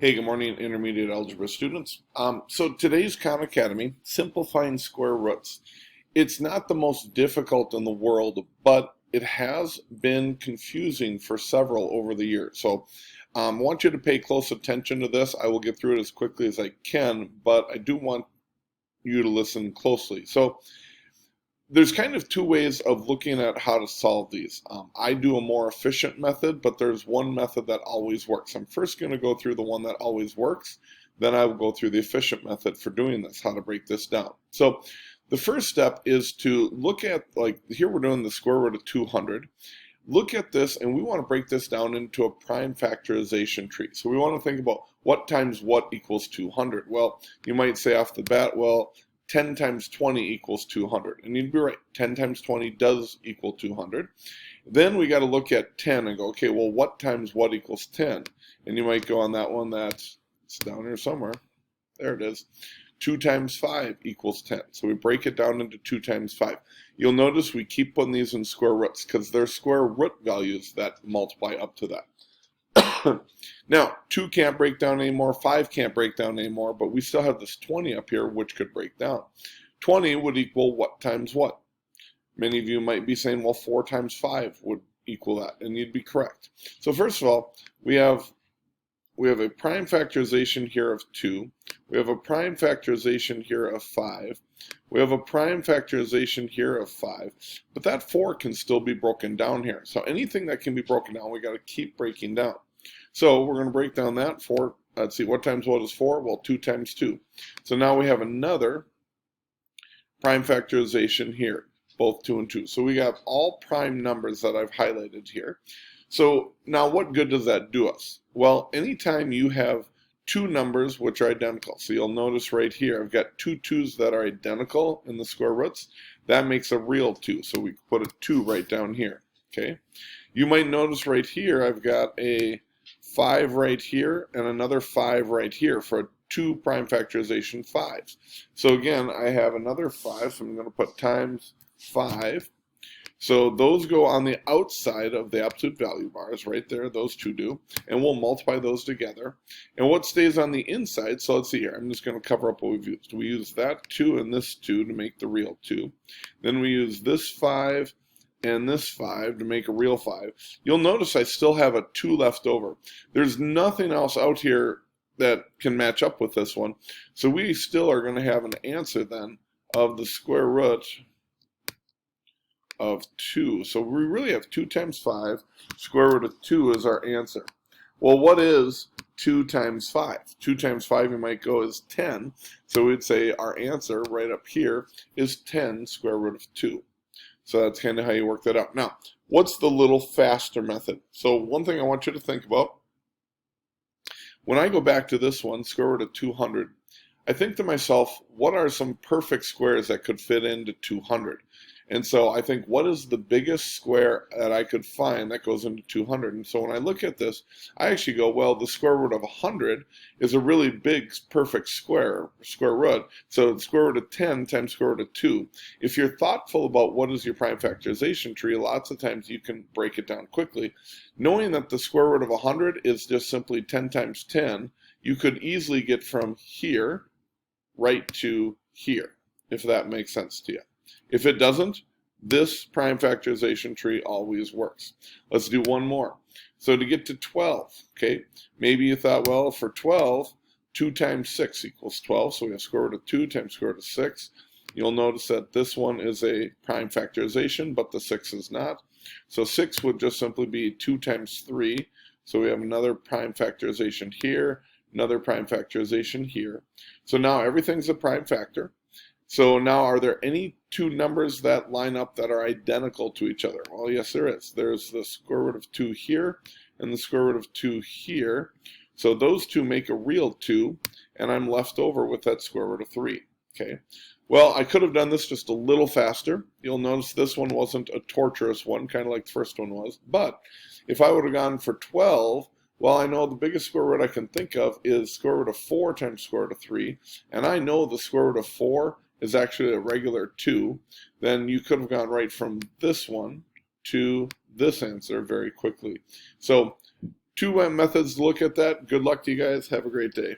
Hey, good morning, intermediate algebra students. So today's Khan Academy, simplifying square roots. It's not the most difficult in the world, but it has been confusing for several over the years. So I want you to pay close attention to this. I will get through it as quickly as I can, but I do want you to listen closely. So there's kind of two ways of looking at how to solve these. I do a more efficient method, but there's one method that always works. I'm first going to go through the one that always works, then I will go through the efficient method for doing this, how to break this down. So the first step is to look at, like here we're doing the square root of 200. Look at this, and we want to break this down into a prime factorization tree. So we want to think about what times what equals 200. Well, you might say off the bat, well, 10 times 20 equals 200. And you'd be right, 10 times 20 does equal 200. Then we got to look at 10 and go, okay, well, what times what equals 10? And you might go on that one that's down here somewhere. There it is. 2 times 5 equals 10. So we break it down into 2 times 5. You'll notice we keep putting these in square roots because they're square root values that multiply up to that. Now, 2 can't break down anymore, 5 can't break down anymore, but we still have this 20 up here, which could break down. 20 would equal what times what? Many of you might be saying, well, 4 times 5 would equal that, and you'd be correct. So first of all, we have a prime factorization here of 2. We have a prime factorization here of 5. We have a prime factorization here of 5. But that 4 can still be broken down here. So anything that can be broken down, we got to keep breaking down. So we're going to break down that 4. Let's see, what times what is 4? Well, 2 times 2. So now we have another prime factorization here, both 2 and 2. So we have all prime numbers that I've highlighted here. So now what good does that do us? Well, anytime you have two numbers which are identical, so you'll notice right here I've got two 2's that are identical in the square roots, that makes a real 2. So we put a 2 right down here. Okay. You might notice right here I've got a 5 right here and another 5 right here for 2 prime factorization 5's. So again, I have another 5, so I'm going to put times 5. So those go on the outside of the absolute value bars right there, those two do, and we'll multiply those together. And what stays on the inside, so let's see here, I'm just going to cover up what we've used. We use that 2 and this 2 to make the real 2. Then we use this 5 and this 5 to make a real 5. You'll notice I still have a 2 left over. There's nothing else out here that can match up with this one. So we still are going to have an answer then of the square root of 2. So we really have 2 times 5. Square root of 2 is our answer. Well, what is 2 times 5? 2 times 5, you might go, is 10. So we'd say our answer right up here is 10 square root of 2. So that's kind of how you work that out. Now, what's the little faster method? So one thing I want you to think about, when I go back to this one, square root of 200, I think to myself, what are some perfect squares that could fit into 200? And so I think, what is the biggest square that I could find that goes into 200? And so when I look at this, I actually go, well, the square root of 100 is a really big, perfect square root. So the square root of 10 times square root of 2. If you're thoughtful about what is your prime factorization tree, lots of times you can break it down quickly. Knowing that the square root of 100 is just simply 10 times 10, you could easily get from here right to here, if that makes sense to you. If it doesn't, this prime factorization tree always works. Let's do one more. So to get to 12, okay, maybe you thought, well, for 12, 2 times 6 equals 12. So we have square root of 2 times square root of 6. You'll notice that this one is a prime factorization, but the 6 is not. So 6 would just simply be 2 times 3. So we have another prime factorization here, another prime factorization here. So now everything's a prime factor. So now, are there any two numbers that line up that are identical to each other? Well, yes, there is. There's the square root of 2 here and the square root of 2 here. So those two make a real 2, and I'm left over with that square root of 3. Okay. Well, I could have done this just a little faster. You'll notice this one wasn't a torturous one, kind of like the first one was. But if I would have gone for 12, well, I know the biggest square root I can think of is square root of 4 times square root of 3, and I know the square root of 4 is actually a regular 2, then you could have gone right from this one to this answer very quickly. So two methods to look at that. Good luck to you guys. Have a great day.